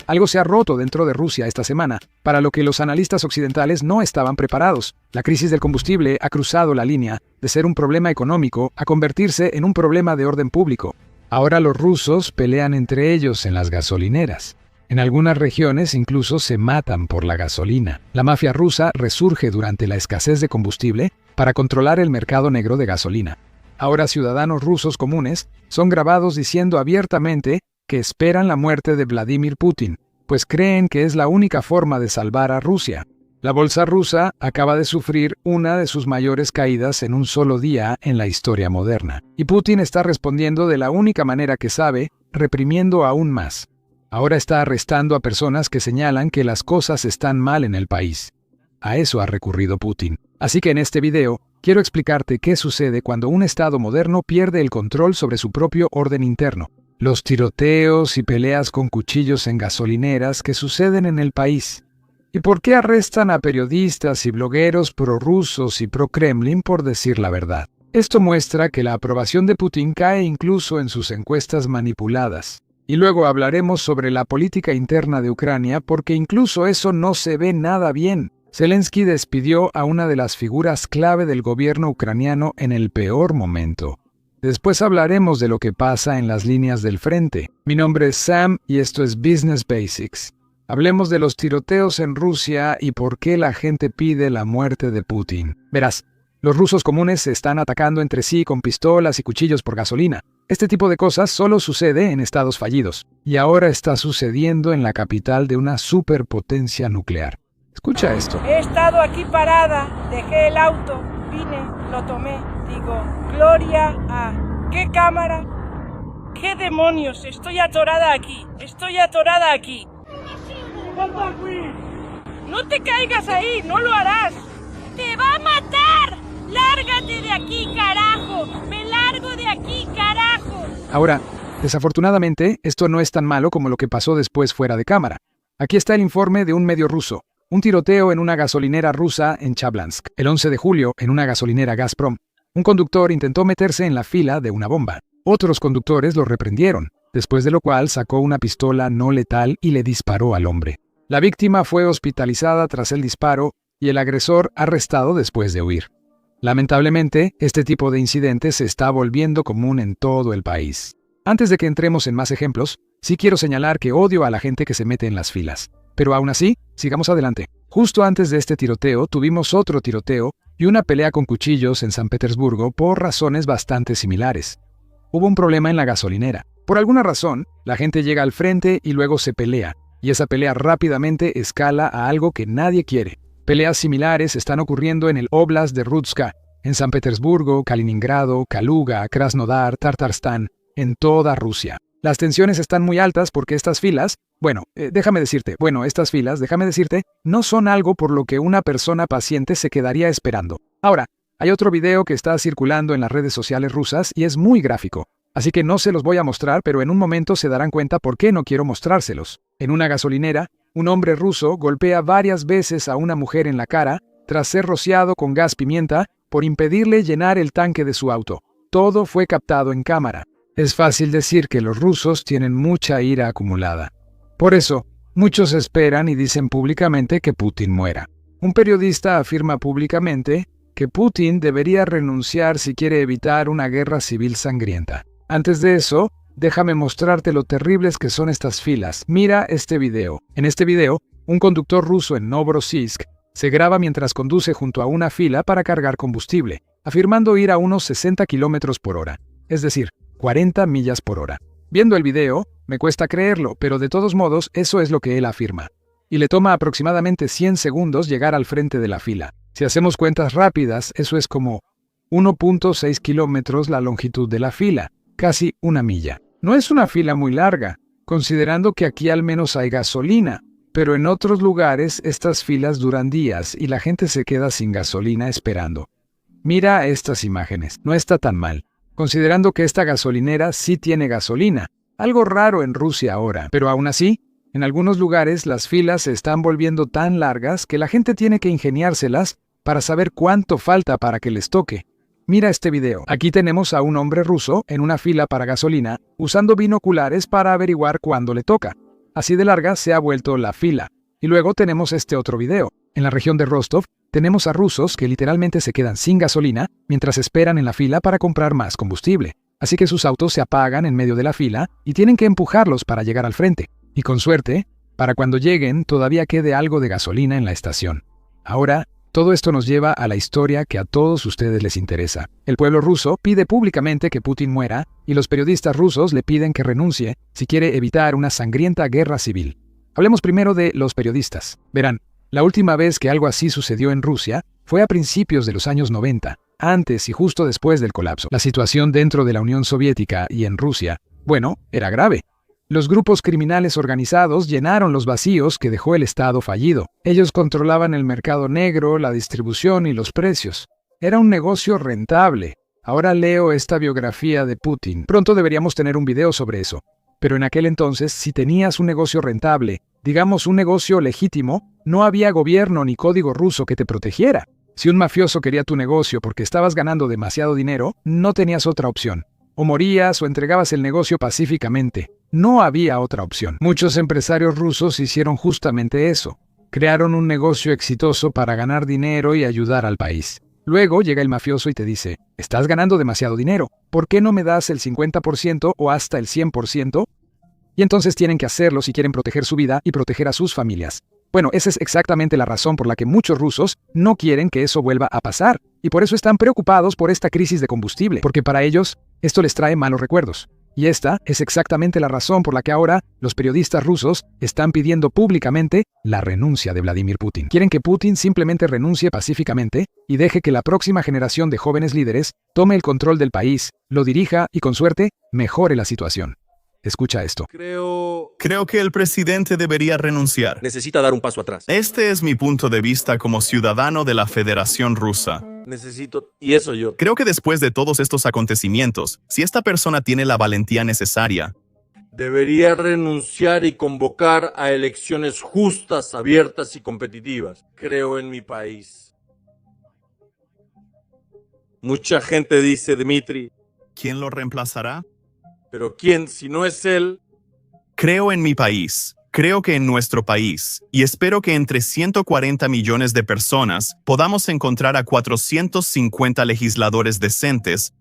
Algo se ha roto dentro de Rusia esta semana, para lo que los analistas occidentales no estaban preparados. La crisis del combustible ha cruzado la línea de ser un problema económico a convertirse en un problema de orden público. Ahora los rusos pelean entre ellos en las gasolineras. En algunas regiones incluso se matan por la gasolina. La mafia rusa resurge durante la escasez de combustible para controlar el mercado negro de gasolina. Ahora ciudadanos rusos comunes son grabados diciendo abiertamente que esperan la muerte de Vladimir Putin, pues creen que es la única forma de salvar a Rusia. La bolsa rusa acaba de sufrir una de sus mayores caídas en un solo día en la historia moderna. Y Putin está respondiendo de la única manera que sabe, reprimiendo aún más. Ahora está arrestando a personas que señalan que las cosas están mal en el país. A eso ha recurrido Putin. Así que en este video, quiero explicarte qué sucede cuando un Estado moderno pierde el control sobre su propio orden interno. Los tiroteos y peleas con cuchillos en gasolineras que suceden en el país. ¿Y por qué arrestan a periodistas y blogueros prorrusos y pro-Kremlin por decir la verdad? Esto muestra que la aprobación de Putin cae incluso en sus encuestas manipuladas. Y luego hablaremos sobre la política interna de Ucrania porque incluso eso no se ve nada bien. Zelensky despidió a una de las figuras clave del gobierno ucraniano en el peor momento. Después hablaremos de lo que pasa en las líneas del frente. Mi nombre es Sam y esto es Business Basics. Hablemos de los tiroteos en Rusia y por qué la gente pide la muerte de Putin. Verás, los rusos comunes se están atacando entre sí con pistolas y cuchillos por gasolina. Este tipo de cosas solo sucede en estados fallidos. Y ahora está sucediendo en la capital de una superpotencia nuclear. Escucha esto. He estado aquí parada, dejé el auto, vine, lo tomé. Digo, gloria a... ¿Qué cámara? ¿Qué demonios? Estoy atorada aquí. No te caigas ahí, no lo harás. ¡Te va a matar! ¡Lárgate de aquí, carajo! ¡Me largo de aquí, carajo! Ahora, desafortunadamente, esto no es tan malo como lo que pasó después fuera de cámara. Aquí está el informe de un medio ruso. Un tiroteo en una gasolinera rusa en Chablansk. El 11 de julio, en una gasolinera Gazprom. Un conductor intentó meterse en la fila de una bomba. Otros conductores lo reprendieron, después de lo cual sacó una pistola no letal y le disparó al hombre. La víctima fue hospitalizada tras el disparo y el agresor arrestado después de huir. Lamentablemente, este tipo de incidentes se está volviendo común en todo el país. Antes de que entremos en más ejemplos, sí quiero señalar que odio a la gente que se mete en las filas. Pero aún así, sigamos adelante. Justo antes de este tiroteo, tuvimos otro tiroteo y una pelea con cuchillos en San Petersburgo por razones bastante similares. Hubo un problema en la gasolinera. Por alguna razón, la gente llega al frente y luego se pelea, y esa pelea rápidamente escala a algo que nadie quiere. Peleas similares están ocurriendo en el Oblast de Rutska, en San Petersburgo, Kaliningrado, Kaluga, Krasnodar, Tartarstán, en toda Rusia. Las tensiones están muy altas porque estas filas, déjame decirte, no son algo por lo que una persona paciente se quedaría esperando. Ahora, hay otro video que está circulando en las redes sociales rusas y es muy gráfico. Así que no se los voy a mostrar, pero en un momento se darán cuenta por qué no quiero mostrárselos. En una gasolinera, un hombre ruso golpea varias veces a una mujer en la cara tras ser rociado con gas pimienta por impedirle llenar el tanque de su auto. Todo fue captado en cámara. Es fácil decir que los rusos tienen mucha ira acumulada. Por eso, muchos esperan y dicen públicamente que Putin muera. Un periodista afirma públicamente que Putin debería renunciar si quiere evitar una guerra civil sangrienta. Antes de eso, déjame mostrarte lo terribles que son estas filas. Mira este video. En este video, un conductor ruso en Novorossiysk se graba mientras conduce junto a una fila para cargar combustible, afirmando ir a unos 60 kilómetros por hora, es decir, 40 millas por hora. Viendo el video, me cuesta creerlo, pero de todos modos, eso es lo que él afirma. Y le toma aproximadamente 100 segundos llegar al frente de la fila. Si hacemos cuentas rápidas, eso es como 1.6 kilómetros la longitud de la fila, casi una milla. No es una fila muy larga, considerando que aquí al menos hay gasolina, pero en otros lugares estas filas duran días y la gente se queda sin gasolina esperando. Mira estas imágenes, no está tan mal, considerando que esta gasolinera sí tiene gasolina, algo raro en Rusia ahora, pero aún así, en algunos lugares las filas se están volviendo tan largas que la gente tiene que ingeniárselas para saber cuánto falta para que les toque. Mira este video. Aquí tenemos a un hombre ruso en una fila para gasolina usando binoculares para averiguar cuándo le toca. Así de larga se ha vuelto la fila. Y luego tenemos este otro video. En la región de Rostov, tenemos a rusos que literalmente se quedan sin gasolina mientras esperan en la fila para comprar más combustible. Así que sus autos se apagan en medio de la fila y tienen que empujarlos para llegar al frente. Y con suerte, para cuando lleguen todavía quede algo de gasolina en la estación. Ahora, todo esto nos lleva a la historia que a todos ustedes les interesa. El pueblo ruso pide públicamente que Putin muera y los periodistas rusos le piden que renuncie si quiere evitar una sangrienta guerra civil. Hablemos primero de los periodistas. Verán, la última vez que algo así sucedió en Rusia fue a principios de los años 90, antes y justo después del colapso. La situación dentro de la Unión Soviética y en Rusia, bueno, era grave. Los grupos criminales organizados llenaron los vacíos que dejó el Estado fallido. Ellos controlaban el mercado negro, la distribución y los precios. Era un negocio rentable. Ahora leo esta biografía de Putin. Pronto deberíamos tener un video sobre eso. Pero en aquel entonces, si tenías un negocio rentable, digamos un negocio legítimo, no había gobierno ni código ruso que te protegiera. Si un mafioso quería tu negocio porque estabas ganando demasiado dinero, no tenías otra opción. O morías o entregabas el negocio pacíficamente. No había otra opción. Muchos empresarios rusos hicieron justamente eso. Crearon un negocio exitoso para ganar dinero y ayudar al país. Luego llega el mafioso y te dice, estás ganando demasiado dinero, ¿por qué no me das el 50% o hasta el 100%? Y entonces tienen que hacerlo si quieren proteger su vida y proteger a sus familias. Bueno, esa es exactamente la razón por la que muchos rusos no quieren que eso vuelva a pasar. Y por eso están preocupados por esta crisis de combustible, porque para ellos esto les trae malos recuerdos. Y esta es exactamente la razón por la que ahora los periodistas rusos están pidiendo públicamente la renuncia de Vladimir Putin. Quieren que Putin simplemente renuncie pacíficamente y deje que la próxima generación de jóvenes líderes tome el control del país, lo dirija y, con suerte, mejore la situación. Escucha esto. Creo que el presidente debería renunciar. Necesita dar un paso atrás. Este es mi punto de vista como ciudadano de la Federación Rusa. Y eso yo. Creo que después de todos estos acontecimientos, si esta persona tiene la valentía necesaria, debería renunciar y convocar a elecciones justas, abiertas y competitivas. Creo en mi país. Mucha gente dice, Dmitry, ¿quién lo reemplazará? pero ¿quién si no es él? Creo en mi país. Creo que en nuestro país, y espero que entre 140 millones de personas podamos encontrar a 450 legisladores decentes,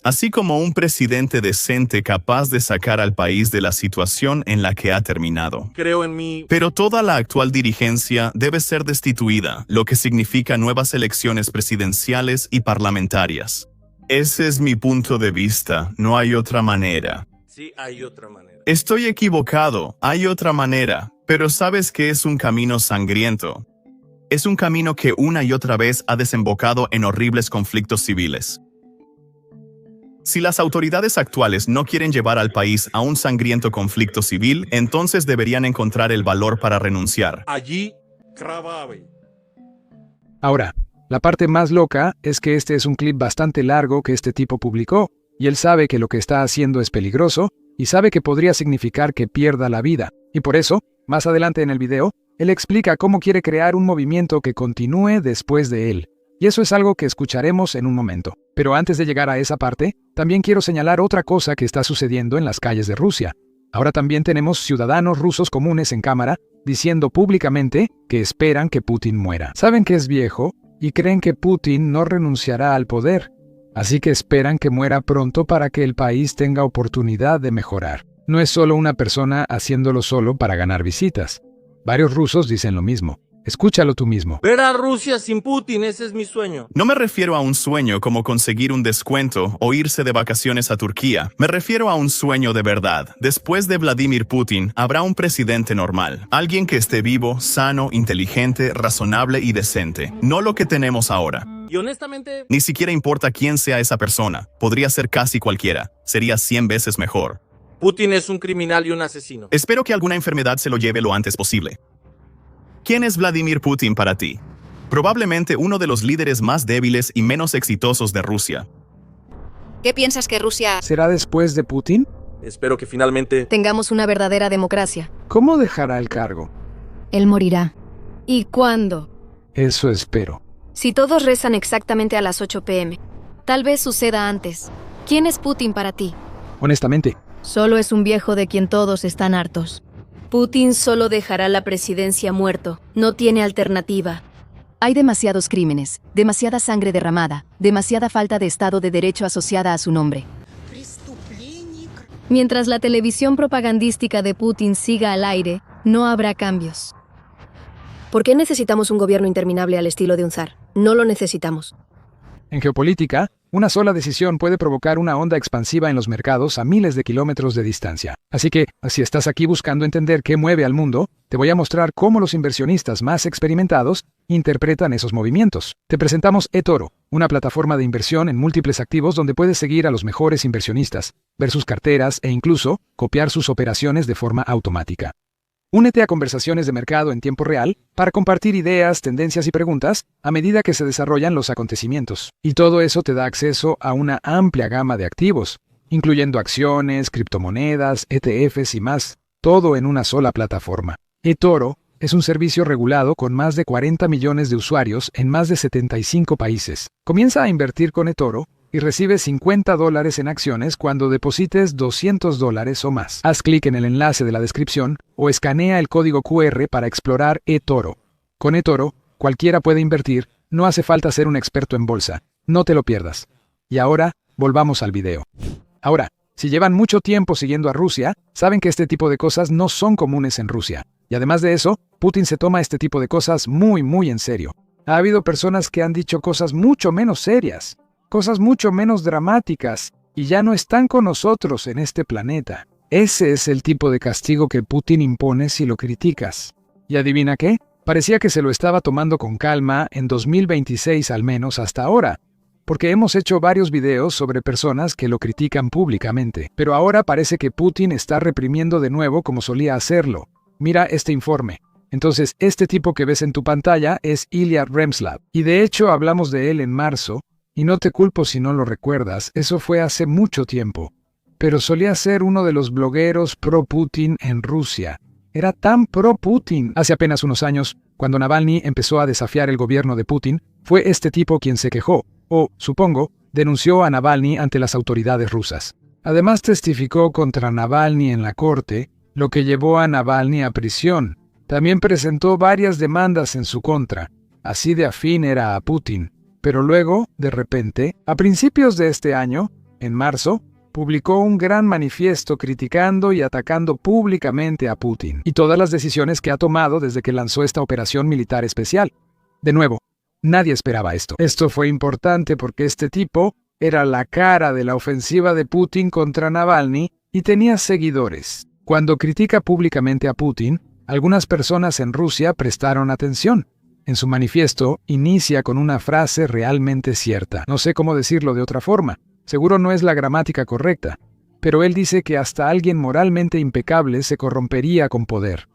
así como un presidente decente capaz de sacar al país de la situación en la que ha terminado. Creo en mí. Pero toda la actual dirigencia debe ser destituida, lo que significa nuevas elecciones presidenciales y parlamentarias. Ese es mi punto de vista, no hay otra manera. Sí, hay otra manera. Estoy equivocado, hay otra manera, pero sabes que es un camino sangriento. Es un camino que una y otra vez ha desembocado en horribles conflictos civiles. Si las autoridades actuales no quieren llevar al país a un sangriento conflicto civil, entonces deberían encontrar el valor para renunciar. Allí, Kravavi. Ahora, la parte más loca es que este es un clip bastante largo que este tipo publicó, y él sabe que lo que está haciendo es peligroso, y sabe que podría significar que pierda la vida. Y por eso, más adelante en el video, él explica cómo quiere crear un movimiento que continúe después de él. Y eso es algo que escucharemos en un momento. Pero antes de llegar a esa parte, también quiero señalar otra cosa que está sucediendo en las calles de Rusia. Ahora también tenemos ciudadanos rusos comunes en cámara diciendo públicamente que esperan que Putin muera. Saben que es viejo y creen que Putin no renunciará al poder. Así que esperan que muera pronto para que el país tenga oportunidad de mejorar. No es solo una persona haciéndolo solo para ganar visitas. Varios rusos dicen lo mismo. Escúchalo tú mismo. Ver a Rusia sin Putin, ese es mi sueño. No me refiero a un sueño como conseguir un descuento o irse de vacaciones a Turquía. Me refiero a un sueño de verdad. Después de Vladimir Putin, habrá un presidente normal. Alguien que esté vivo, sano, inteligente, razonable y decente. No lo que tenemos ahora. Y honestamente, ni siquiera importa quién sea esa persona. Podría ser casi cualquiera. Sería 100 veces mejor. Putin es un criminal y un asesino. Espero que alguna enfermedad se lo lleve lo antes posible. ¿Quién es Vladimir Putin para ti? Probablemente uno de los líderes más débiles y menos exitosos de Rusia. ¿Qué piensas que Rusia ¿Será después de Putin? Espero que finalmente tengamos una verdadera democracia? ¿Cómo dejará el cargo? Él morirá. ¿Y cuándo? Eso espero. Si todos rezan exactamente a las 8 p.m., tal vez suceda antes. ¿Quién es Putin para ti? Honestamente, Solo es un viejo de quien todos están hartos. Putin solo dejará la presidencia muerto. No tiene alternativa. Hay demasiados crímenes, demasiada sangre derramada, demasiada falta de Estado de Derecho asociada a su nombre. Mientras la televisión propagandística de Putin siga al aire, no habrá cambios. ¿Por qué necesitamos un gobierno interminable al estilo de un zar? No lo necesitamos. En geopolítica, una sola decisión puede provocar una onda expansiva en los mercados a miles de kilómetros de distancia. Así que, si estás aquí buscando entender qué mueve al mundo, te voy a mostrar cómo los inversionistas más experimentados interpretan esos movimientos. Te presentamos eToro, una plataforma de inversión en múltiples activos donde puedes seguir a los mejores inversionistas, ver sus carteras e incluso copiar sus operaciones de forma automática. Únete a conversaciones de mercado en tiempo real para compartir ideas, tendencias y preguntas a medida que se desarrollan los acontecimientos. Y todo eso te da acceso a una amplia gama de activos, incluyendo acciones, criptomonedas, ETFs y más, todo en una sola plataforma. eToro es un servicio regulado con más de 40 millones de usuarios en más de 75 países. Comienza a invertir con eToro y recibe $50 en acciones cuando deposites $200 o más. Haz clic en el enlace de la descripción o escanea el código QR para explorar eToro. Con eToro, cualquiera puede invertir, no hace falta ser un experto en bolsa. No te lo pierdas. Y ahora, volvamos al video. Ahora, si llevan mucho tiempo siguiendo a Rusia, saben que este tipo de cosas no son comunes en Rusia. Y además de eso, Putin se toma este tipo de cosas muy en serio. Ha habido personas que han dicho cosas mucho menos serias, cosas mucho menos dramáticas, y ya no están con nosotros en este planeta. Ese es el tipo de castigo que Putin impone si lo criticas. ¿Y adivina qué? Parecía que se lo estaba tomando con calma en 2026 al menos hasta ahora, porque hemos hecho varios videos sobre personas que lo critican públicamente. Pero ahora parece que Putin está reprimiendo de nuevo como solía hacerlo. Mira este informe. Entonces, este tipo que ves en tu pantalla es Ilya Remslav. Y de hecho hablamos de él en marzo, y no te culpo si no lo recuerdas, eso fue hace mucho tiempo. Pero solía ser uno de los blogueros pro-Putin en Rusia. Era tan pro-Putin. Hace apenas unos años, cuando Navalny empezó a desafiar el gobierno de Putin, fue este tipo quien se quejó, o, supongo, denunció a Navalny ante las autoridades rusas. Además testificó contra Navalny en la corte, lo que llevó a Navalny a prisión. También presentó varias demandas en su contra. Así de afín era a Putin. Pero luego, de repente, a principios de este año, en marzo, publicó un gran manifiesto criticando y atacando públicamente a Putin y todas las decisiones que ha tomado desde que lanzó esta operación militar especial. De nuevo, nadie esperaba esto. Esto fue importante porque este tipo era la cara de la ofensiva de Putin contra Navalny y tenía seguidores. Cuando critica públicamente a Putin, algunas personas en Rusia prestaron atención. En su manifiesto, inicia con una frase realmente cierta. No sé cómo decirlo de otra forma. Seguro no es la gramática correcta. Pero él dice que hasta alguien moralmente impecable se corrompería con poder.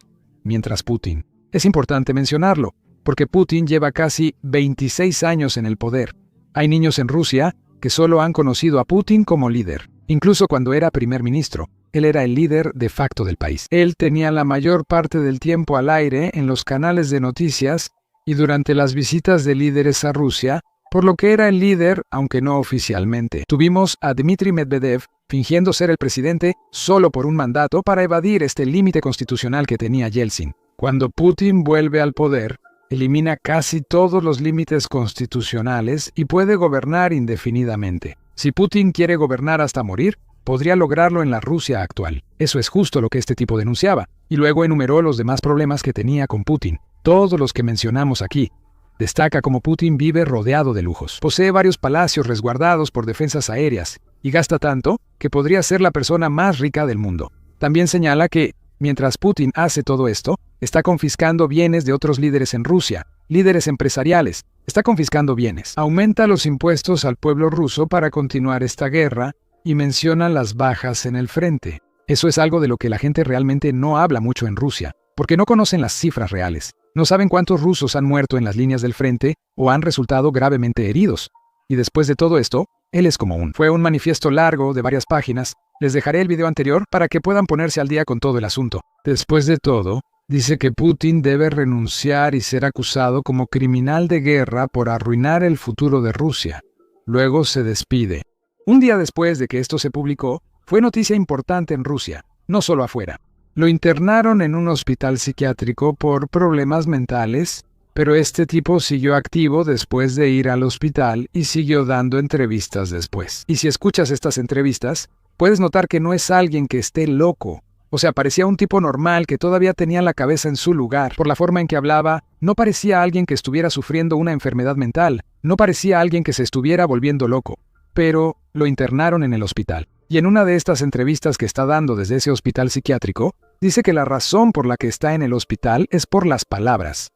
Mientras Putin. Es importante mencionarlo, porque Putin lleva casi 26 años en el poder. Hay niños en Rusia que solo han conocido a Putin como líder. Incluso cuando era primer ministro, él era el líder de facto del país. Él tenía la mayor parte del tiempo al aire en los canales de noticias y durante las visitas de líderes a Rusia, por lo que era el líder, aunque no oficialmente. Tuvimos a Dmitry Medvedev fingiendo ser el presidente solo por un mandato para evadir este límite constitucional que tenía Yeltsin. Cuando Putin vuelve al poder, elimina casi todos los límites constitucionales y puede gobernar indefinidamente. Si Putin quiere gobernar hasta morir, podría lograrlo en la Rusia actual. Eso es justo lo que este tipo denunciaba, y luego enumeró los demás problemas que tenía con Putin. Todos los que mencionamos aquí. Destaca cómo Putin vive rodeado de lujos. Posee varios palacios resguardados por defensas aéreas y gasta tanto que podría ser la persona más rica del mundo. También señala que, mientras Putin hace todo esto, está confiscando bienes de otros líderes en Rusia, líderes empresariales. Está confiscando bienes. Aumenta los impuestos al pueblo ruso para continuar esta guerra y menciona las bajas en el frente. Eso es algo de lo que la gente realmente no habla mucho en Rusia, porque no conocen las cifras reales. No saben cuántos rusos han muerto en las líneas del frente o han resultado gravemente heridos. Y después de todo esto, él es como Fue un manifiesto largo de varias páginas. Les dejaré el video anterior para que puedan ponerse al día con todo el asunto. Después de todo, dice que Putin debe renunciar y ser acusado como criminal de guerra por arruinar el futuro de Rusia. Luego se despide. Un día después de que esto se publicó, Fue noticia importante en Rusia, no solo afuera. Lo internaron en un hospital psiquiátrico por problemas mentales, pero este tipo siguió activo después de ir al hospital y siguió dando entrevistas después. Y si escuchas estas entrevistas, puedes notar que no es alguien que esté loco. O sea, parecía un tipo normal que todavía tenía la cabeza en su lugar. Por la forma en que hablaba, no parecía alguien que estuviera sufriendo una enfermedad mental, no parecía alguien que se estuviera volviendo loco. Pero lo internaron en el hospital. Y en una de estas entrevistas que está dando desde ese hospital psiquiátrico, dice que la razón por la que está en el hospital es por las palabras.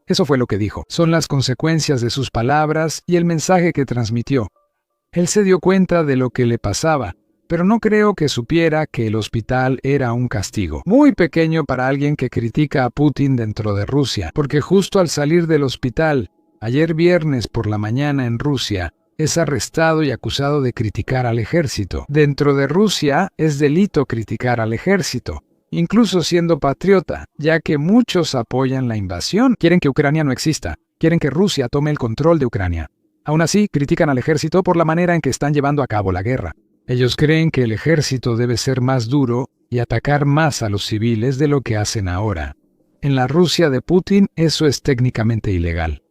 Eso fue lo que dijo. Son las consecuencias de sus palabras y el mensaje que transmitió. Él se dio cuenta de lo que le pasaba, pero no creo que supiera que el hospital era un castigo. Muy pequeño para alguien que critica a Putin dentro de Rusia, porque justo al salir del hospital, ayer viernes por la mañana en Rusia, es arrestado y acusado de criticar al ejército. Dentro de Rusia es delito criticar al ejército, incluso siendo patriota, ya que muchos apoyan la invasión. Quieren que Ucrania no exista, quieren que Rusia tome el control de Ucrania. Aún así, critican al ejército por la manera en que están llevando a cabo la guerra. Ellos creen que el ejército debe ser más duro y atacar más a los civiles de lo que hacen ahora. En la Rusia de Putin eso es técnicamente ilegal.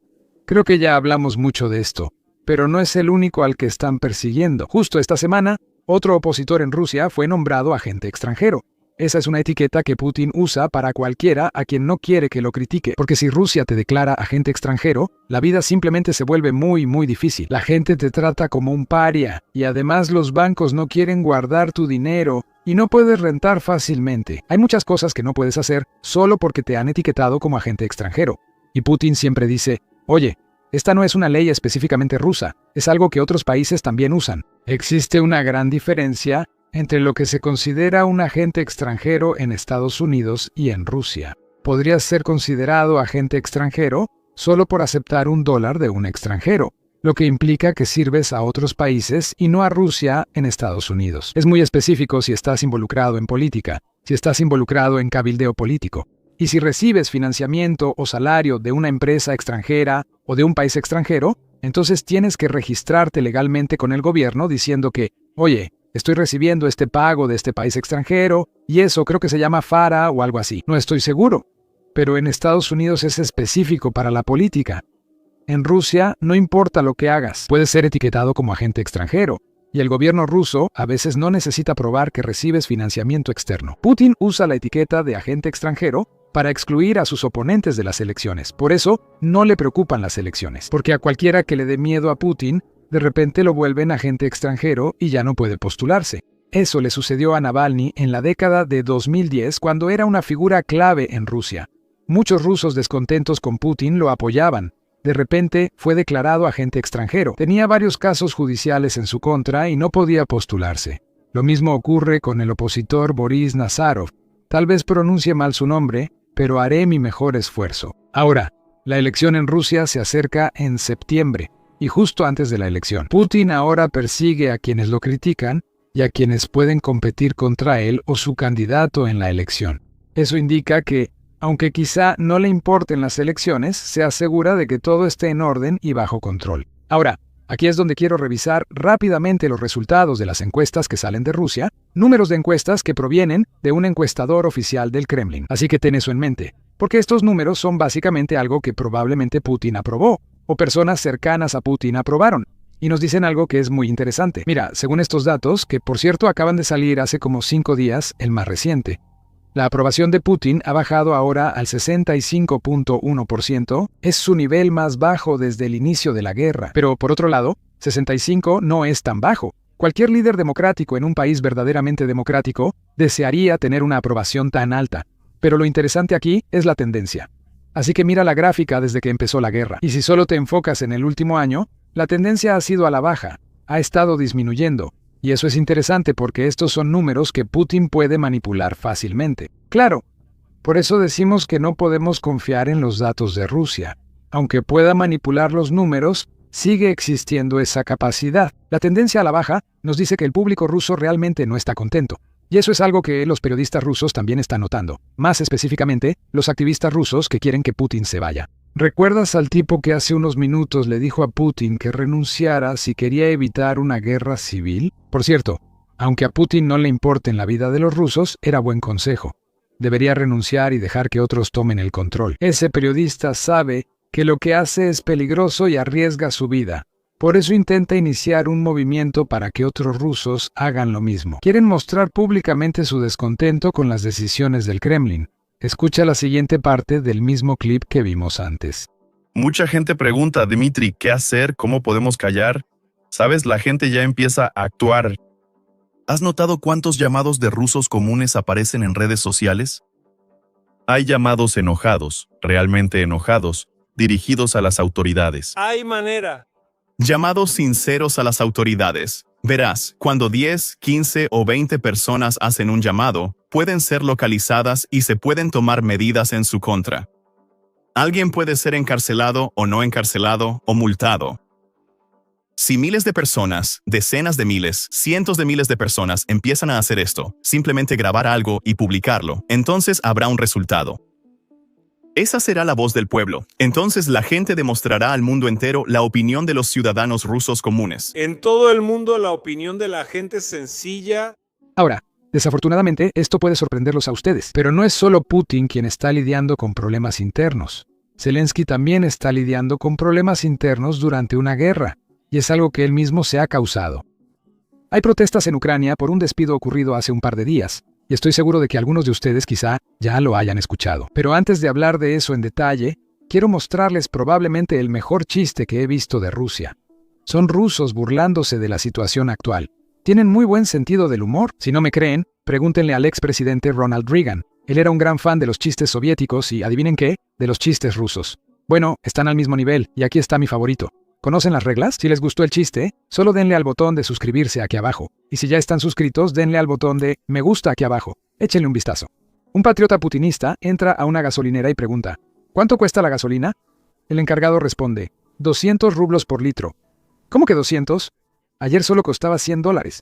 Creo que ya hablamos mucho de esto, pero no es el único al que están persiguiendo. Justo esta semana, otro opositor en Rusia fue nombrado agente extranjero. Esa es una etiqueta que Putin usa para cualquiera a quien no quiere que lo critique, porque si Rusia te declara agente extranjero, la vida simplemente se vuelve muy difícil. La gente te trata como un paria, y además los bancos no quieren guardar tu dinero, y no puedes rentar fácilmente. Hay muchas cosas que no puedes hacer solo porque te han etiquetado como agente extranjero. Y Putin siempre dice, oye, esta no es una ley específicamente rusa, es algo que otros países también usan. Existe una gran diferencia entre lo que se considera un agente extranjero en Estados Unidos y en Rusia. Podrías ser considerado agente extranjero solo por aceptar $1 de un extranjero, lo que implica que sirves a otros países y no a Rusia en Estados Unidos. Es muy específico si estás involucrado en política, si estás involucrado en cabildeo político. Y si recibes financiamiento o salario de una empresa extranjera o de un país extranjero, entonces tienes que registrarte legalmente con el gobierno diciendo que, oye, estoy recibiendo este pago de este país extranjero, y eso creo que se llama FARA o algo así. No estoy seguro, pero en Estados Unidos es específico para la política. En Rusia no importa lo que hagas, puedes ser etiquetado como agente extranjero, y el gobierno ruso a veces no necesita probar que recibes financiamiento externo. Putin usa la etiqueta de agente extranjero para excluir a sus oponentes de las elecciones. Por eso no le preocupan las elecciones, porque a cualquiera que le dé miedo a Putin, de repente lo vuelven agente extranjero y ya no puede postularse. Eso le sucedió a Navalny en la década de 2010 cuando era una figura clave en Rusia. Muchos rusos descontentos con Putin lo apoyaban. De repente fue declarado agente extranjero. Tenía varios casos judiciales en su contra y no podía postularse. Lo mismo ocurre con el opositor Boris Nazarov. Tal vez pronuncie mal su nombre, pero haré mi mejor esfuerzo. Ahora, la elección en Rusia se acerca en septiembre. Y justo antes de la elección, Putin ahora persigue a quienes lo critican y a quienes pueden competir contra él o su candidato en la elección. Eso indica que, aunque quizá no le importen las elecciones, se asegura de que todo esté en orden y bajo control. Ahora, aquí es donde quiero revisar rápidamente los resultados de las encuestas que salen de Rusia, números de encuestas que provienen de un encuestador oficial del Kremlin. Así que ten eso en mente, porque estos números son básicamente algo que probablemente Putin aprobó, o personas cercanas a Putin aprobaron, y nos dicen algo que es muy interesante. Mira, según estos datos, que por cierto acaban de salir hace como 5 días, el más reciente, la aprobación de Putin ha bajado ahora al 65.1%, es su nivel más bajo desde el inicio de la guerra. Pero por otro lado, 65 no es tan bajo. Cualquier líder democrático en un país verdaderamente democrático desearía tener una aprobación tan alta. Pero lo interesante aquí es la tendencia. Así que mira la gráfica desde que empezó la guerra. Y si solo te enfocas en el último año, la tendencia ha sido a la baja, ha estado disminuyendo. Y eso es interesante porque estos son números que Putin puede manipular fácilmente. Claro, por eso decimos que no podemos confiar en los datos de Rusia. Aunque pueda manipular los números, sigue existiendo esa capacidad. La tendencia a la baja nos dice que el público ruso realmente no está contento. Y eso es algo que los periodistas rusos también están notando. Más específicamente, los activistas rusos que quieren que Putin se vaya. ¿Recuerdas al tipo que hace unos minutos le dijo a Putin que renunciara si quería evitar una guerra civil? Por cierto, Aunque a Putin no le importe la vida de los rusos, era buen consejo. Debería renunciar y dejar que otros tomen el control. Ese periodista sabe que lo que hace es peligroso y arriesga su vida. Por eso intenta iniciar un movimiento para que otros rusos hagan lo mismo. Quieren mostrar públicamente su descontento con las decisiones del Kremlin. Escucha la siguiente parte del mismo clip que vimos antes. Mucha gente pregunta, Dmitry, ¿qué hacer? ¿Cómo podemos callar? ¿Sabes? La gente ya empieza a actuar. ¿Has notado cuántos llamados de rusos comunes aparecen en redes sociales? Hay llamados enojados, realmente enojados, dirigidos a las autoridades. Hay manera. Llamados sinceros a las autoridades. Verás, cuando 10, 15 o 20 personas hacen un llamado, pueden ser localizadas y se pueden tomar medidas en su contra. Alguien puede ser encarcelado o no encarcelado o multado. Si miles de personas, decenas de miles, cientos de miles de personas empiezan a hacer esto, simplemente grabar algo y publicarlo, entonces habrá un resultado. Esa será la voz del pueblo. Entonces la gente demostrará al mundo entero la opinión de los ciudadanos rusos comunes. En todo el mundo la opinión de la gente sencilla. Ahora, desafortunadamente, esto puede sorprenderlos a ustedes, pero no es solo Putin quien está lidiando con problemas internos. Zelensky también está lidiando con problemas internos durante una guerra, y es algo que él mismo se ha causado. Hay protestas en Ucrania por un despido ocurrido hace un par de días, y estoy seguro de que algunos de ustedes quizá ya lo hayan escuchado. Pero antes de hablar de eso en detalle, quiero mostrarles probablemente el mejor chiste que he visto de Rusia. Son rusos burlándose de la situación actual. Tienen muy buen sentido del humor. Si no me creen, pregúntenle al expresidente Ronald Reagan. Él era un gran fan de los chistes soviéticos y, ¿adivinen qué?, de los chistes rusos. Bueno, están al mismo nivel, y aquí está mi favorito. ¿Conocen las reglas? Si les gustó el chiste, solo denle al botón de suscribirse aquí abajo. Y si ya están suscritos, denle al botón de me gusta aquí abajo. Échenle un vistazo. Un patriota putinista entra a una gasolinera y pregunta, ¿cuánto cuesta la gasolina? El encargado responde, 200 rublos por litro. ¿Cómo que 200? Ayer solo costaba $100.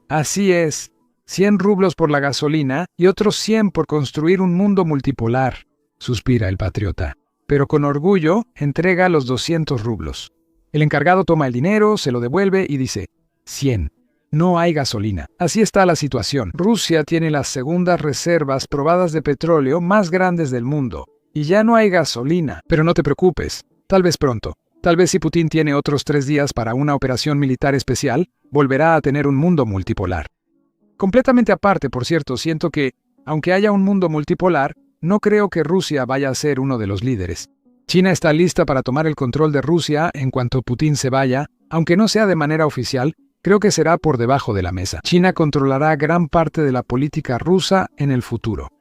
Así es, 100 rublos por la gasolina y otros 100 por construir un mundo multipolar, suspira el patriota. Pero con orgullo entrega los 200 rublos. El encargado toma el dinero, se lo devuelve y dice, 100. No hay gasolina. Así está la situación. Rusia tiene las segundas reservas probadas de petróleo más grandes del mundo. Y ya no hay gasolina. Pero no te preocupes. Tal vez pronto. Tal vez si Putin tiene otros 3 días para una operación militar especial, volverá a tener un mundo multipolar. Completamente aparte, por cierto, siento que, aunque haya un mundo multipolar, no creo que Rusia vaya a ser uno de los líderes. China está lista para tomar el control de Rusia en cuanto Putin se vaya, aunque no sea de manera oficial, creo que será por debajo de la mesa. China controlará gran parte de la política rusa en el futuro.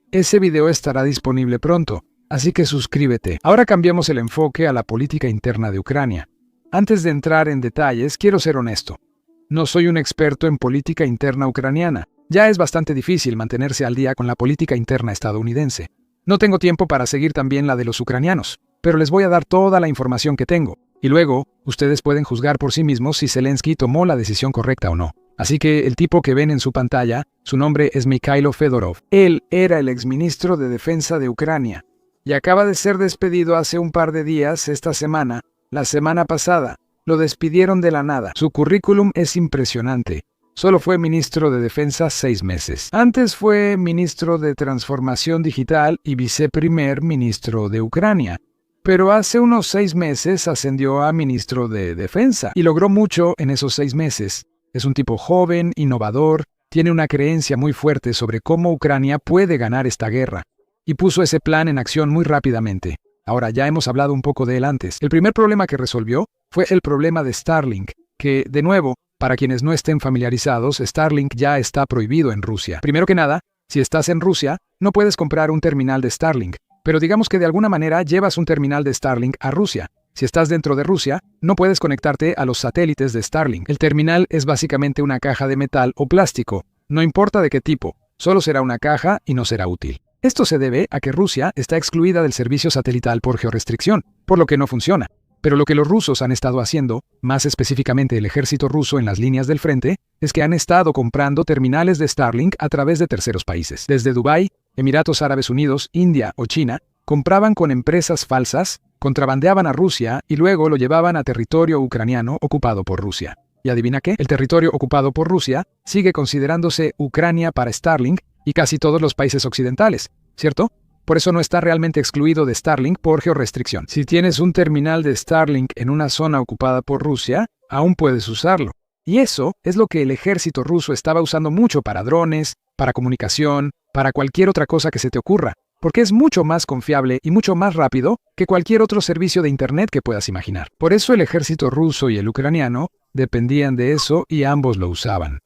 Ese video estará disponible pronto, así que suscríbete. Ahora cambiamos el enfoque a la política interna de Ucrania. Antes de entrar en detalles, quiero ser honesto. No soy un experto en política interna ucraniana. Ya es bastante difícil mantenerse al día con la política interna estadounidense. No tengo tiempo para seguir también la de los ucranianos, pero les voy a dar toda la información que tengo. Y luego, ustedes pueden juzgar por sí mismos si Zelensky tomó la decisión correcta o no. Así que el tipo que ven en su pantalla, su nombre es Mikhailo Fedorov. Él era el exministro de Defensa de Ucrania. Y acaba de ser despedido hace un par de días esta semana, la semana pasada. Lo despidieron de la nada. Su currículum es impresionante. Solo fue ministro de Defensa 6 meses. Antes fue ministro de Transformación Digital y viceprimer ministro de Ucrania. Pero hace unos 6 meses ascendió a ministro de Defensa y logró mucho en esos 6 meses. Es un tipo joven, innovador, tiene una creencia muy fuerte sobre cómo Ucrania puede ganar esta guerra. Y puso ese plan en acción muy rápidamente. Ahora, ya hemos hablado un poco de él antes. El primer problema que resolvió fue el problema de Starlink, que, de nuevo, para quienes no estén familiarizados, Starlink ya está prohibido en Rusia. Primero que nada, si estás en Rusia, no puedes comprar un terminal de Starlink, pero digamos que de alguna manera llevas un terminal de Starlink a Rusia. Si estás dentro de Rusia, no puedes conectarte a los satélites de Starlink. El terminal es básicamente una caja de metal o plástico, no importa de qué tipo, solo será una caja y no será útil. Esto se debe a que Rusia está excluida del servicio satelital por georrestricción, por lo que no funciona. Pero lo que los rusos han estado haciendo, más específicamente el ejército ruso en las líneas del frente, es que han estado comprando terminales de Starlink a través de terceros países. Desde Dubái, Emiratos Árabes Unidos, India o China, compraban con empresas falsas, contrabandeaban a Rusia y luego lo llevaban a territorio ucraniano ocupado por Rusia. Y adivina qué, el territorio ocupado por Rusia sigue considerándose Ucrania para Starlink y casi todos los países occidentales, ¿cierto? Por eso no está realmente excluido de Starlink por georrestricción. Si tienes un terminal de Starlink en una zona ocupada por Rusia, aún puedes usarlo. Y eso es lo que el ejército ruso estaba usando mucho para drones, para comunicación, para cualquier otra cosa que se te ocurra, porque es mucho más confiable y mucho más rápido que cualquier otro servicio de Internet que puedas imaginar. Por eso el ejército ruso y el ucraniano dependían de eso y ambos lo usaban.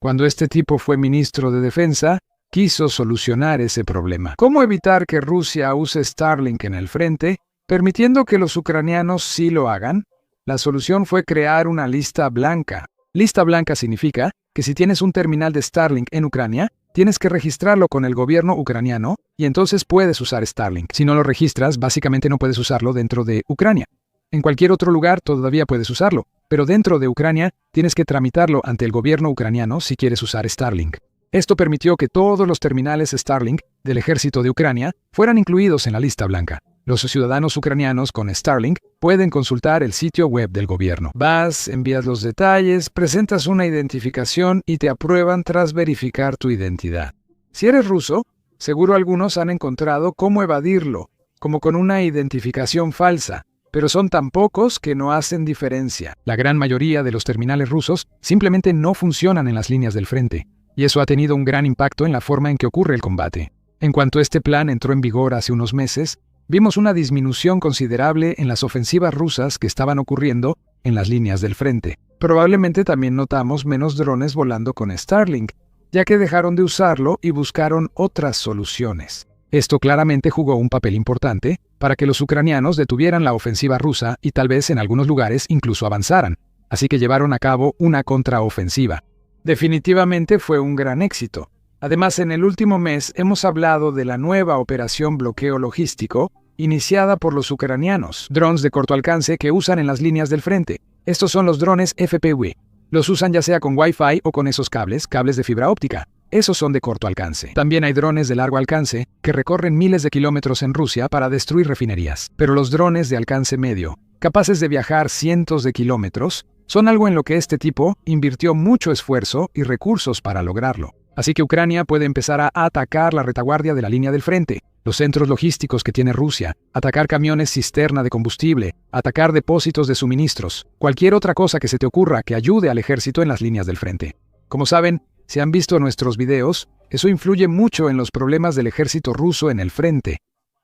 Cuando este tipo fue ministro de Defensa, quiso solucionar ese problema. ¿Cómo evitar que Rusia use Starlink en el frente, permitiendo que los ucranianos sí lo hagan? La solución fue crear una lista blanca. Lista blanca significa que si tienes un terminal de Starlink en Ucrania, tienes que registrarlo con el gobierno ucraniano y entonces puedes usar Starlink. Si no lo registras, básicamente no puedes usarlo dentro de Ucrania. En cualquier otro lugar todavía puedes usarlo, pero dentro de Ucrania tienes que tramitarlo ante el gobierno ucraniano si quieres usar Starlink. Esto permitió que todos los terminales Starlink del ejército de Ucrania fueran incluidos en la lista blanca. Los ciudadanos ucranianos con Starlink pueden consultar el sitio web del gobierno. Vas, envías los detalles, presentas una identificación y te aprueban tras verificar tu identidad. Si eres ruso, seguro algunos han encontrado cómo evadirlo, como con una identificación falsa, pero son tan pocos que no hacen diferencia. La gran mayoría de los terminales rusos simplemente no funcionan en las líneas del frente, y eso ha tenido un gran impacto en la forma en que ocurre el combate. En cuanto este plan entró en vigor hace unos meses, vimos una disminución considerable en las ofensivas rusas que estaban ocurriendo en las líneas del frente. Probablemente también notamos menos drones volando con Starlink, ya que dejaron de usarlo y buscaron otras soluciones. Esto claramente jugó un papel importante para que los ucranianos detuvieran la ofensiva rusa y tal vez en algunos lugares incluso avanzaran, así que llevaron a cabo una contraofensiva. Definitivamente fue un gran éxito. Además, en el último mes hemos hablado de la nueva operación bloqueo logístico iniciada por los ucranianos, drones de corto alcance que usan en las líneas del frente. Estos son los drones FPV. Los usan ya sea con Wi-Fi o con esos cables de fibra óptica. Esos son de corto alcance. También hay drones de largo alcance que recorren miles de kilómetros en Rusia para destruir refinerías. Pero los drones de alcance medio, capaces de viajar cientos de kilómetros, son algo en lo que este tipo invirtió mucho esfuerzo y recursos para lograrlo. Así que Ucrania puede empezar a atacar la retaguardia de la línea del frente, los centros logísticos que tiene Rusia, atacar camiones cisterna de combustible, atacar depósitos de suministros, cualquier otra cosa que se te ocurra que ayude al ejército en las líneas del frente. Como saben, si han visto nuestros videos, eso influye mucho en los problemas del ejército ruso en el frente.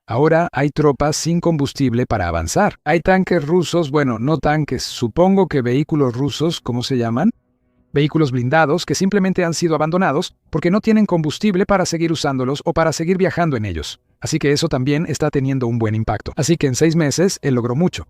Ahora hay tropas sin combustible para avanzar. Hay tanques rusos, bueno, no tanques, supongo que vehículos rusos, ¿cómo se llaman? Vehículos blindados que simplemente han sido abandonados porque no tienen combustible para seguir usándolos o para seguir viajando en ellos. Así que eso también está teniendo un buen impacto. Así que en 6 meses él logró mucho.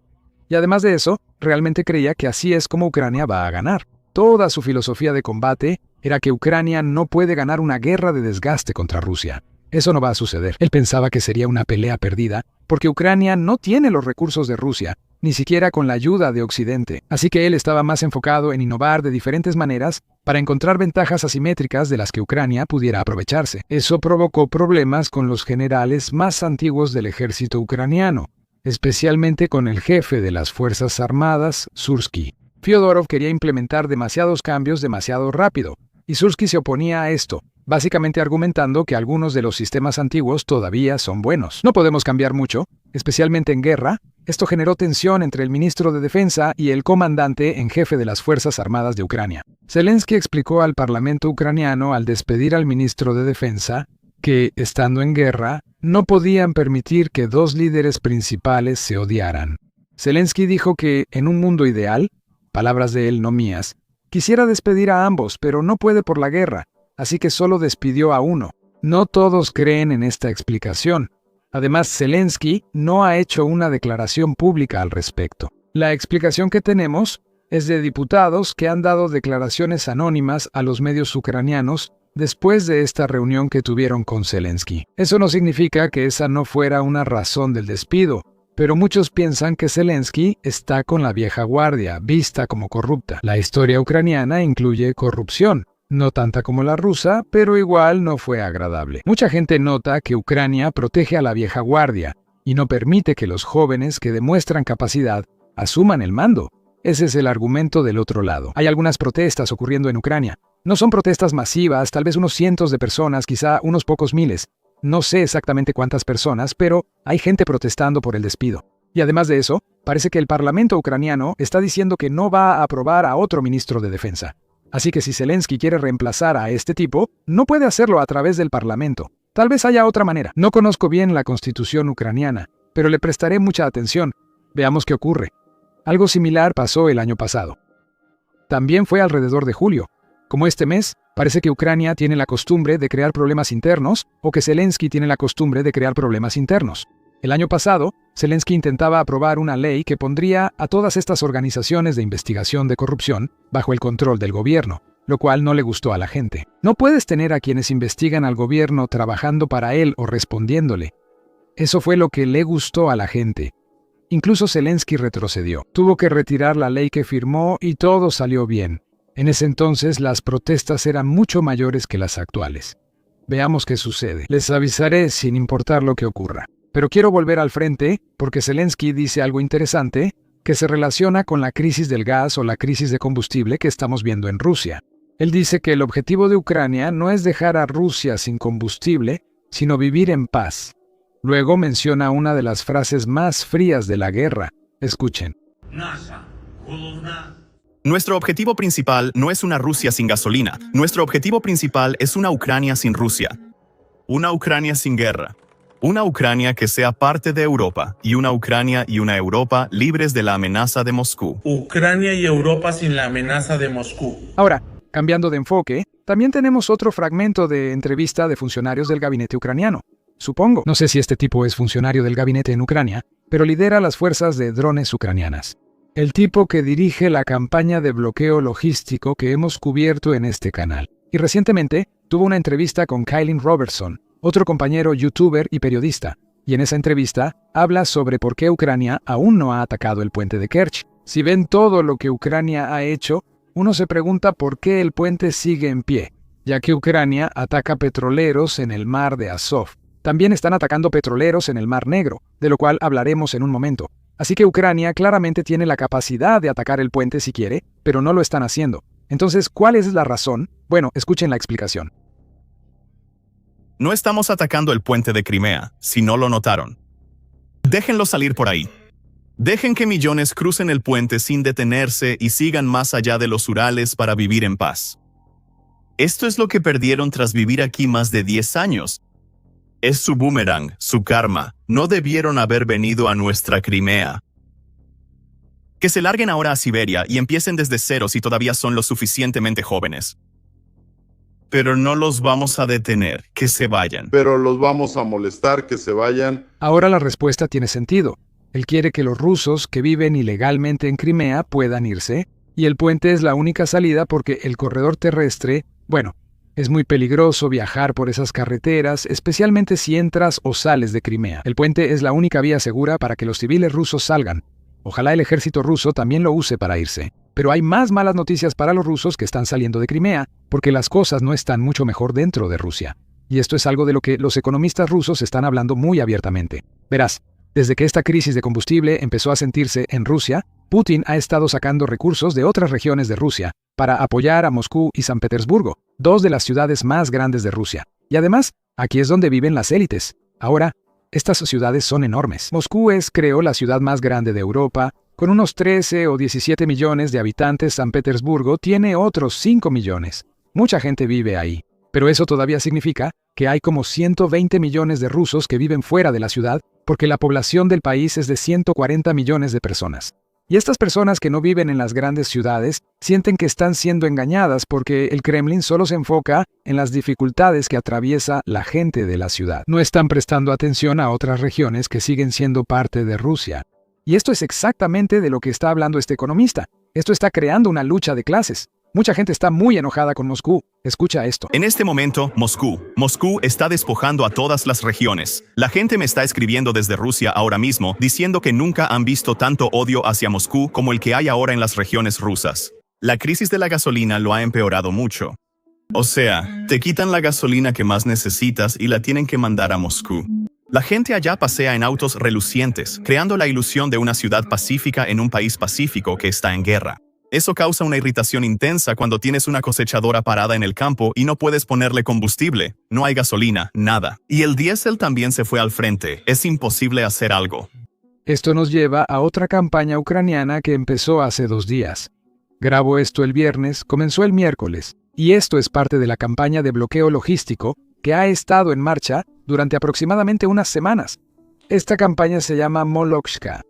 Y además de eso, realmente creía que así es como Ucrania va a ganar. Toda su filosofía de combate era que Ucrania no puede ganar una guerra de desgaste contra Rusia. Eso no va a suceder. Él pensaba que sería una pelea perdida porque Ucrania no tiene los recursos de Rusia, ni siquiera con la ayuda de Occidente. Así que él estaba más enfocado en innovar de diferentes maneras para encontrar ventajas asimétricas de las que Ucrania pudiera aprovecharse. Eso provocó problemas con los generales más antiguos del ejército ucraniano, especialmente con el jefe de las Fuerzas Armadas, Sursky. Fyodorov quería implementar demasiados cambios demasiado rápido, y Sursky se oponía a esto, básicamente argumentando que algunos de los sistemas antiguos todavía son buenos. No podemos cambiar mucho, especialmente en guerra. Esto generó tensión entre el ministro de Defensa y el comandante en jefe de las Fuerzas Armadas de Ucrania. Zelensky explicó al parlamento ucraniano al despedir al ministro de Defensa que, estando en guerra, no podían permitir que 2 líderes principales se odiaran. Zelensky dijo que, en un mundo ideal, palabras de él no mías, quisiera despedir a ambos, pero no puede por la guerra, así que solo despidió a uno. No todos creen en esta explicación. Además, Zelensky no ha hecho una declaración pública al respecto. La explicación que tenemos es de diputados que han dado declaraciones anónimas a los medios ucranianos después de esta reunión que tuvieron con Zelensky. Eso no significa que esa no fuera una razón del despido, pero muchos piensan que Zelensky está con la vieja guardia, vista como corrupta. La historia ucraniana incluye corrupción. No tanta como la rusa, pero igual no fue agradable. Mucha gente nota que Ucrania protege a la vieja guardia y no permite que los jóvenes que demuestran capacidad asuman el mando. Ese es el argumento del otro lado. Hay algunas protestas ocurriendo en Ucrania. No son protestas masivas, tal vez unos cientos de personas, quizá unos pocos miles. No sé exactamente cuántas personas, pero hay gente protestando por el despido. Y además de eso, parece que el Parlamento ucraniano está diciendo que no va a aprobar a otro ministro de defensa. Así que si Zelensky quiere reemplazar a este tipo, no puede hacerlo a través del Parlamento. Tal vez haya otra manera. No conozco bien la constitución ucraniana, pero le prestaré mucha atención. Veamos qué ocurre. Algo similar pasó el año pasado. También fue alrededor de julio. Como este mes, parece que Ucrania tiene la costumbre de crear problemas internos o que Zelensky tiene la costumbre de crear problemas internos. El año pasado, Zelensky intentaba aprobar una ley que pondría a todas estas organizaciones de investigación de corrupción bajo el control del gobierno, lo cual no le gustó a la gente. No puedes tener a quienes investigan al gobierno trabajando para él o respondiéndole. Eso fue lo que le gustó a la gente. Incluso Zelensky retrocedió. Tuvo que retirar la ley que firmó y todo salió bien. En ese entonces las protestas eran mucho mayores que las actuales. Veamos qué sucede. Les avisaré sin importar lo que ocurra. Pero quiero volver al frente porque Zelensky dice algo interesante que se relaciona con la crisis del gas o la crisis de combustible que estamos viendo en Rusia. Él dice que el objetivo de Ucrania no es dejar a Rusia sin combustible, sino vivir en paz. Luego menciona una de las frases más frías de la guerra. Escuchen. Nuestro objetivo principal no es una Rusia sin gasolina. Nuestro objetivo principal es una Ucrania sin Rusia. Una Ucrania sin guerra. Una Ucrania que sea parte de Europa, y una Ucrania y una Europa libres de la amenaza de Moscú. Ucrania y Europa sin la amenaza de Moscú. Ahora, cambiando de enfoque, también tenemos otro fragmento de entrevista de funcionarios del gabinete ucraniano. Supongo. No sé si este tipo es funcionario del gabinete en Ucrania, pero lidera las fuerzas de drones ucranianas. El tipo que dirige la campaña de bloqueo logístico que hemos cubierto en este canal. Y recientemente tuvo una entrevista con Kylin Robertson, otro compañero youtuber y periodista, y en esa entrevista habla sobre por qué Ucrania aún no ha atacado el puente de Kerch. Si ven todo lo que Ucrania ha hecho, uno se pregunta por qué el puente sigue en pie, ya que Ucrania ataca petroleros en el mar de Azov. También están atacando petroleros en el Mar Negro, de lo cual hablaremos en un momento. Así que Ucrania claramente tiene la capacidad de atacar el puente si quiere, pero no lo están haciendo. Entonces, ¿cuál es la razón? Bueno, escuchen la explicación. No estamos atacando el puente de Crimea, si no lo notaron. Déjenlo salir por ahí. Dejen que millones crucen el puente sin detenerse y sigan más allá de los Urales para vivir en paz. Esto es lo que perdieron tras vivir aquí más de 10 años. Es su boomerang, su karma. No debieron haber venido a nuestra Crimea. Que se larguen ahora a Siberia y empiecen desde cero si todavía son lo suficientemente jóvenes. Pero no los vamos a detener, que se vayan. Pero los vamos a molestar, que se vayan. Ahora la respuesta tiene sentido. Él quiere que los rusos que viven ilegalmente en Crimea puedan irse, y el puente es la única salida porque el corredor terrestre, bueno, es muy peligroso viajar por esas carreteras, especialmente si entras o sales de Crimea. El puente es la única vía segura para que los civiles rusos salgan. Ojalá el ejército ruso también lo use para irse. Pero hay más malas noticias para los rusos que están saliendo de Crimea, porque las cosas no están mucho mejor dentro de Rusia. Y esto es algo de lo que los economistas rusos están hablando muy abiertamente. Verás, desde que esta crisis de combustible empezó a sentirse en Rusia, Putin ha estado sacando recursos de otras regiones de Rusia para apoyar a Moscú y San Petersburgo, dos de las ciudades más grandes de Rusia. Y además, aquí es donde viven las élites. Ahora, estas ciudades son enormes. Moscú es, creo, la ciudad más grande de Europa. Con unos 13 o 17 millones de habitantes, San Petersburgo tiene otros 5 millones. Mucha gente vive ahí. Pero eso todavía significa que hay como 120 millones de rusos que viven fuera de la ciudad, porque la población del país es de 140 millones de personas. Y estas personas que no viven en las grandes ciudades sienten que están siendo engañadas porque el Kremlin solo se enfoca en las dificultades que atraviesa la gente de la ciudad. No están prestando atención a otras regiones que siguen siendo parte de Rusia. Y esto es exactamente de lo que está hablando este economista. Esto está creando una lucha de clases. Mucha gente está muy enojada con Moscú. Escucha esto. En este momento, Moscú está despojando a todas las regiones. La gente me está escribiendo desde Rusia ahora mismo diciendo que nunca han visto tanto odio hacia Moscú como el que hay ahora en las regiones rusas. La crisis de la gasolina lo ha empeorado mucho. O sea, te quitan la gasolina que más necesitas y la tienen que mandar a Moscú. La gente allá pasea en autos relucientes, creando la ilusión de una ciudad pacífica en un país pacífico que está en guerra. Eso causa una irritación intensa cuando tienes una cosechadora parada en el campo y no puedes ponerle combustible, no hay gasolina, nada. Y el diésel también se fue al frente, es imposible hacer algo. Esto nos lleva a otra campaña ucraniana que empezó hace 2 días. Grabo esto el viernes, comenzó el miércoles, y esto es parte de la campaña de bloqueo logístico que ha estado en marcha durante aproximadamente unas semanas. Esta campaña se llama Molotchka.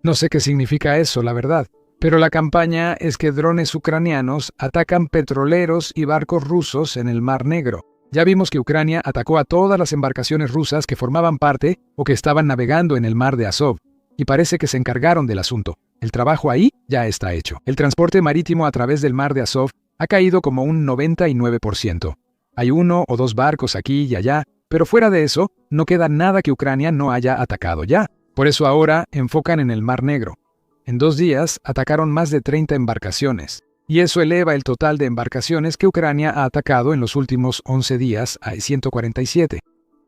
No sé qué significa eso, la verdad. Pero la campaña es que drones ucranianos atacan petroleros y barcos rusos en el Mar Negro. Ya vimos que Ucrania atacó a todas las embarcaciones rusas que formaban parte o que estaban navegando en el Mar de Azov, y parece que se encargaron del asunto. El trabajo ahí ya está hecho. El transporte marítimo a través del Mar de Azov ha caído como un 99%. Hay 1 o 2 barcos aquí y allá, pero fuera de eso, no queda nada que Ucrania no haya atacado ya. Por eso ahora enfocan en el Mar Negro. En 2 días atacaron más de 30 embarcaciones, y eso eleva el total de embarcaciones que Ucrania ha atacado en los últimos 11 días a 147.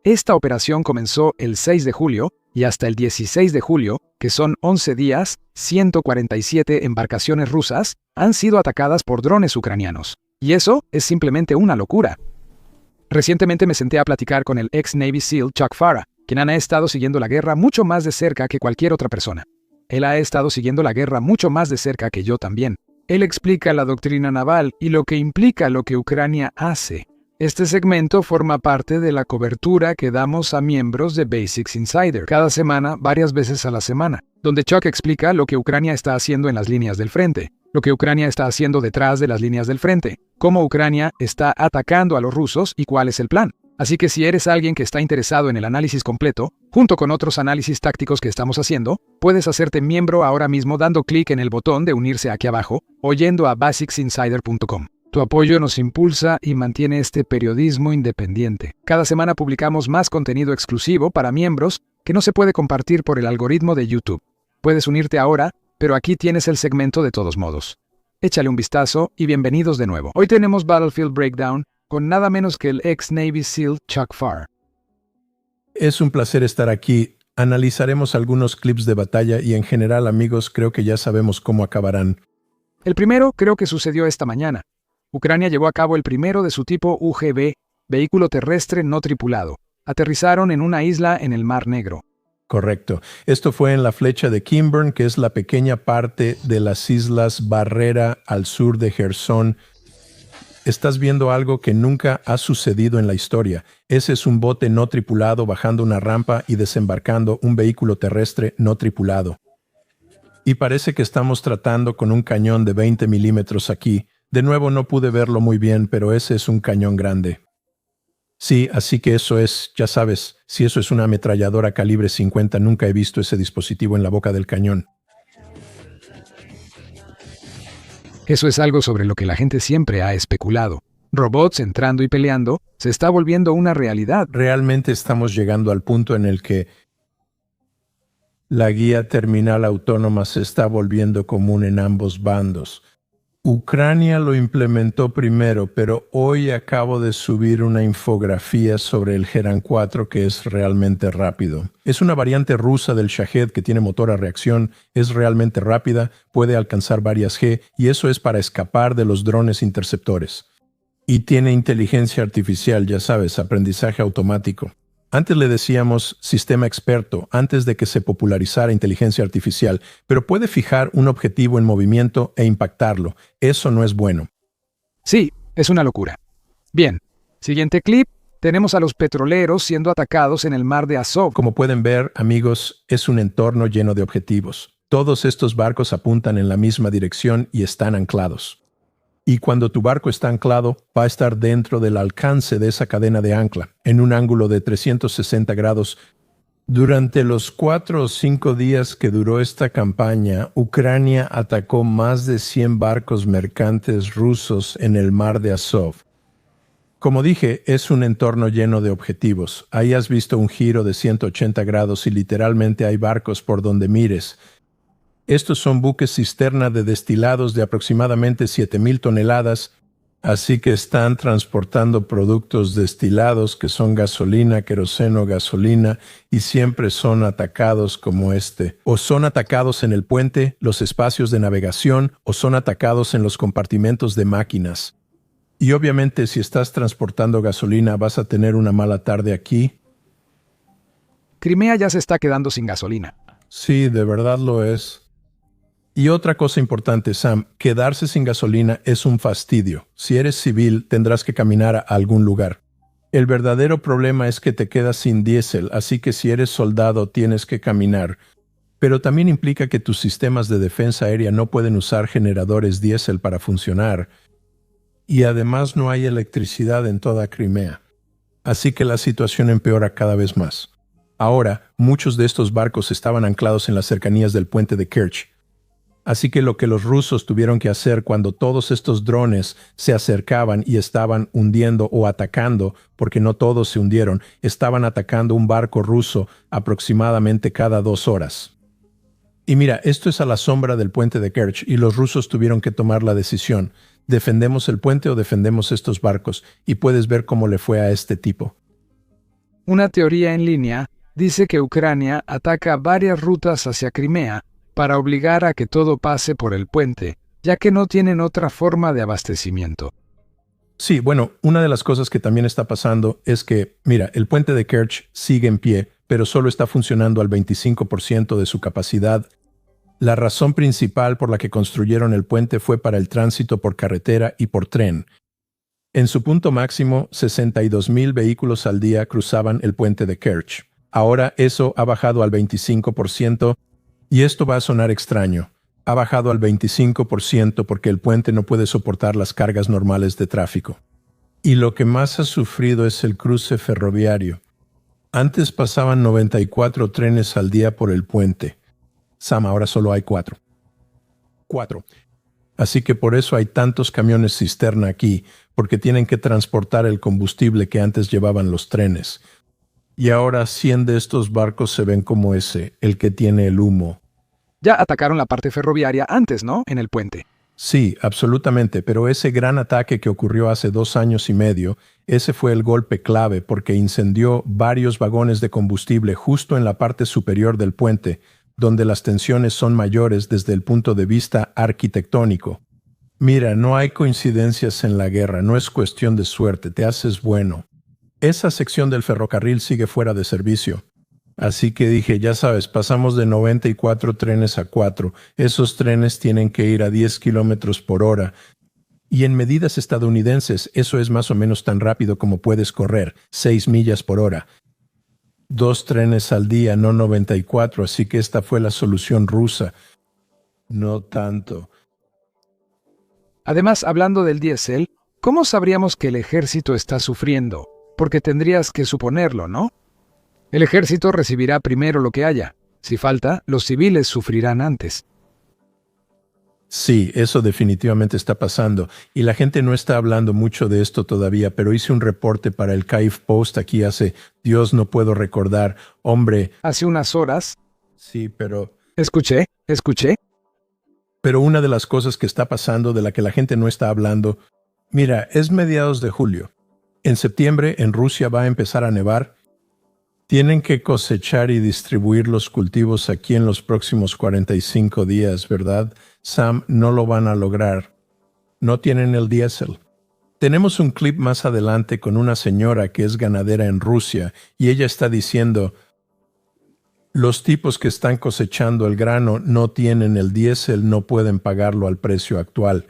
Esta operación comenzó el 6 de julio y hasta el 16 de julio, que son 11 días, 147 embarcaciones rusas han sido atacadas por drones ucranianos. Y eso es simplemente una locura. Recientemente me senté a platicar con el ex Navy SEAL Chuck Farah, quien ha estado siguiendo la guerra mucho más de cerca que cualquier otra persona. Él ha estado siguiendo la guerra mucho más de cerca que yo también. Él explica la doctrina naval y lo que implica lo que Ucrania hace. Este segmento forma parte de la cobertura que damos a miembros de Basics Insider cada semana, varias veces a la semana, donde Chuck explica lo que Ucrania está haciendo en las líneas del frente, lo que Ucrania está haciendo detrás de las líneas del frente, cómo Ucrania está atacando a los rusos y cuál es el plan. Así que si eres alguien que está interesado en el análisis completo, junto con otros análisis tácticos que estamos haciendo, puedes hacerte miembro ahora mismo dando clic en el botón de unirse aquí abajo o yendo a basicsinsider.com. Tu apoyo nos impulsa y mantiene este periodismo independiente. Cada semana publicamos más contenido exclusivo para miembros que no se puede compartir por el algoritmo de YouTube. Puedes unirte ahora, pero aquí tienes el segmento de todos modos. Échale un vistazo y bienvenidos de nuevo. Hoy tenemos Battlefield Breakdown con nada menos que el ex Navy SEAL Chuck Farah. Es un placer estar aquí. Analizaremos algunos clips de batalla y en general, amigos, creo que ya sabemos cómo acabarán. El primero creo que sucedió esta mañana. Ucrania llevó a cabo el primero de su tipo UGV, vehículo terrestre no tripulado. Aterrizaron en una isla en el Mar Negro. Correcto. Esto fue en la flecha de Kimburn, que es la pequeña parte de las islas Barrera al sur de Jersón. Estás viendo algo que nunca ha sucedido en la historia. Ese es un bote no tripulado bajando una rampa y desembarcando un vehículo terrestre no tripulado. Y parece que estamos tratando con un cañón de 20 milímetros aquí. De nuevo no pude verlo muy bien, pero ese es un cañón grande. Sí, así que eso es, ya sabes, si eso es una ametralladora calibre 50, nunca he visto ese dispositivo en la boca del cañón. Eso es algo sobre lo que la gente siempre ha especulado. Robots entrando y peleando se está volviendo una realidad. Realmente estamos llegando al punto en el que la guía terminal autónoma se está volviendo común en ambos bandos. Ucrania lo implementó primero, pero hoy acabo de subir una infografía sobre el Geran 4 que es realmente rápido. Es una variante rusa del Shahed que tiene motor a reacción, es realmente rápida, puede alcanzar varias G y eso es para escapar de los drones interceptores. Y tiene inteligencia artificial, ya sabes, aprendizaje automático. Antes le decíamos sistema experto, antes de que se popularizara inteligencia artificial, pero puede fijar un objetivo en movimiento e impactarlo. Eso no es bueno. Sí, es una locura. Bien, siguiente clip. Tenemos a los petroleros siendo atacados en el Mar de Azov. Como pueden ver, amigos, es un entorno lleno de objetivos. Todos estos barcos apuntan en la misma dirección y están anclados. Y cuando tu barco está anclado, va a estar dentro del alcance de esa cadena de ancla, en un ángulo de 360 grados. Durante los 4 o 5 días que duró esta campaña, Ucrania atacó más de 100 barcos mercantes rusos en el Mar de Azov. Como dije, es un entorno lleno de objetivos. Ahí has visto un giro de 180 grados y literalmente hay barcos por donde mires. Estos son buques cisterna de destilados de aproximadamente 7,000 toneladas Así que están transportando productos destilados que son gasolina, queroseno, gasolina, y siempre son atacados como este. O son atacados en el puente, los espacios de navegación, o son atacados en los compartimentos de máquinas. Y obviamente si estás transportando gasolina vas a tener una mala tarde aquí. Crimea ya se está quedando sin gasolina. Sí, de verdad lo es. Y otra cosa importante, Sam, quedarse sin gasolina es un fastidio. Si eres civil, tendrás que caminar a algún lugar. El verdadero problema es que te quedas sin diésel, así que si eres soldado tienes que caminar. Pero también implica que tus sistemas de defensa aérea no pueden usar generadores diésel para funcionar. Y además no hay electricidad en toda Crimea. Así que la situación empeora cada vez más. Ahora, muchos de estos barcos estaban anclados en las cercanías del puente de Kerch. Así que lo que los rusos tuvieron que hacer cuando todos estos drones se acercaban y estaban hundiendo o atacando, porque no todos se hundieron, estaban atacando un barco ruso aproximadamente cada 2 horas. Y mira, esto es a la sombra del puente de Kerch y los rusos tuvieron que tomar la decisión. ¿Defendemos el puente o defendemos estos barcos? Y puedes ver cómo le fue a este tipo. Una teoría en línea dice que Ucrania ataca varias rutas hacia Crimea para obligar a que todo pase por el puente, ya que no tienen otra forma de abastecimiento. Sí, bueno, una de las cosas que también está pasando es que, mira, el puente de Kerch sigue en pie, pero solo está funcionando al 25% de su capacidad. La razón principal por la que construyeron el puente fue para el tránsito por carretera y por tren. En su punto máximo, 62,000 vehículos al día cruzaban el puente de Kerch. Ahora eso ha bajado al 25%, y esto va a sonar extraño. Ha bajado al 25% porque el puente no puede soportar las cargas normales de tráfico. Y lo que más ha sufrido es el cruce ferroviario. Antes pasaban 94 trenes al día por el puente. Sam, ahora solo hay 4. Así que por eso hay tantos camiones cisterna aquí, porque tienen que transportar el combustible que antes llevaban los trenes. Y ahora 100 de estos barcos se ven como ese, el que tiene el humo. Ya atacaron la parte ferroviaria antes, ¿no? En el puente. Sí, absolutamente, pero ese gran ataque que ocurrió hace 2 años y medio, ese fue el golpe clave porque incendió varios vagones de combustible justo en la parte superior del puente, donde las tensiones son mayores desde el punto de vista arquitectónico. Mira, no hay coincidencias en la guerra, no es cuestión de suerte, te haces bueno. Esa sección del ferrocarril sigue fuera de servicio. Así que dije, ya sabes, pasamos de 94 trenes a 4. Esos trenes tienen que ir a 10 kilómetros por hora. Y en medidas estadounidenses, eso es más o menos tan rápido como puedes correr, 6 millas por hora. 2 trenes al día, no 94, así que esta fue la solución rusa. No tanto. Además, hablando del diésel, ¿cómo sabríamos que el ejército está sufriendo? Porque tendrías que suponerlo, ¿no? El ejército recibirá primero lo que haya. Si falta, los civiles sufrirán antes. Sí, eso definitivamente está pasando. Y la gente no está hablando mucho de esto todavía, pero hice un reporte para el Kyiv Post aquí hace, Dios, no puedo recordar, hombre. Hace unas horas. Sí, pero... Escuché. Pero una de las cosas que está pasando, de la que la gente no está hablando, mira, es mediados de julio. En septiembre en Rusia va a empezar a nevar. Tienen que cosechar y distribuir los cultivos aquí en los próximos 45 días, ¿verdad? Sam, no lo van a lograr. No tienen el diésel. Tenemos un clip más adelante con una señora que es ganadera en Rusia y ella está diciendo, los tipos que están cosechando el grano no tienen el diésel, no pueden pagarlo al precio actual.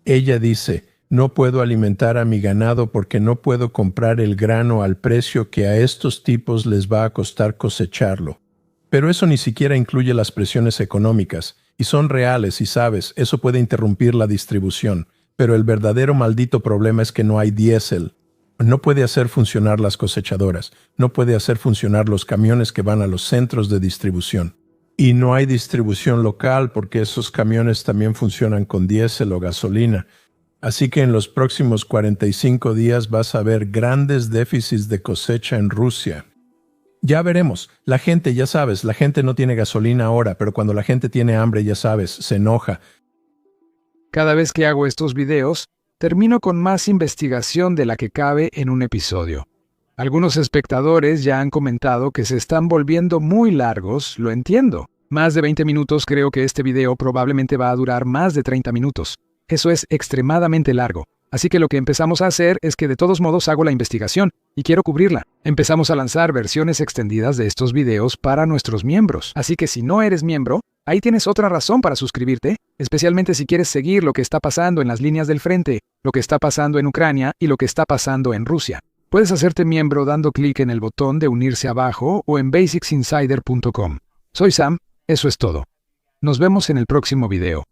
Ella dice, no puedo alimentar a mi ganado porque no puedo comprar el grano al precio que a estos tipos les va a costar cosecharlo. Pero eso ni siquiera incluye las presiones económicas, y son reales y sabes, eso puede interrumpir la distribución. Pero el verdadero maldito problema es que no hay diésel. No puede hacer funcionar las cosechadoras, no puede hacer funcionar los camiones que van a los centros de distribución. Y no hay distribución local porque esos camiones también funcionan con diésel o gasolina. Así que en los próximos 45 días vas a ver grandes déficits de cosecha en Rusia. Ya veremos. La gente, ya sabes, la gente no tiene gasolina ahora, pero cuando la gente tiene hambre, ya sabes, se enoja. Cada vez que hago estos videos, termino con más investigación de la que cabe en un episodio. Algunos espectadores ya han comentado que se están volviendo muy largos, lo entiendo. Más de 20 minutos, creo que este video probablemente va a durar más de 30 minutos. Eso es extremadamente largo. Así que lo que empezamos a hacer es que de todos modos hago la investigación y quiero cubrirla. Empezamos a lanzar versiones extendidas de estos videos para nuestros miembros. Así que si no eres miembro, ahí tienes otra razón para suscribirte, especialmente si quieres seguir lo que está pasando en las líneas del frente, lo que está pasando en Ucrania y lo que está pasando en Rusia. Puedes hacerte miembro dando clic en el botón de unirse abajo o en basicsinsider.com. Soy Sam, eso es todo. Nos vemos en el próximo video.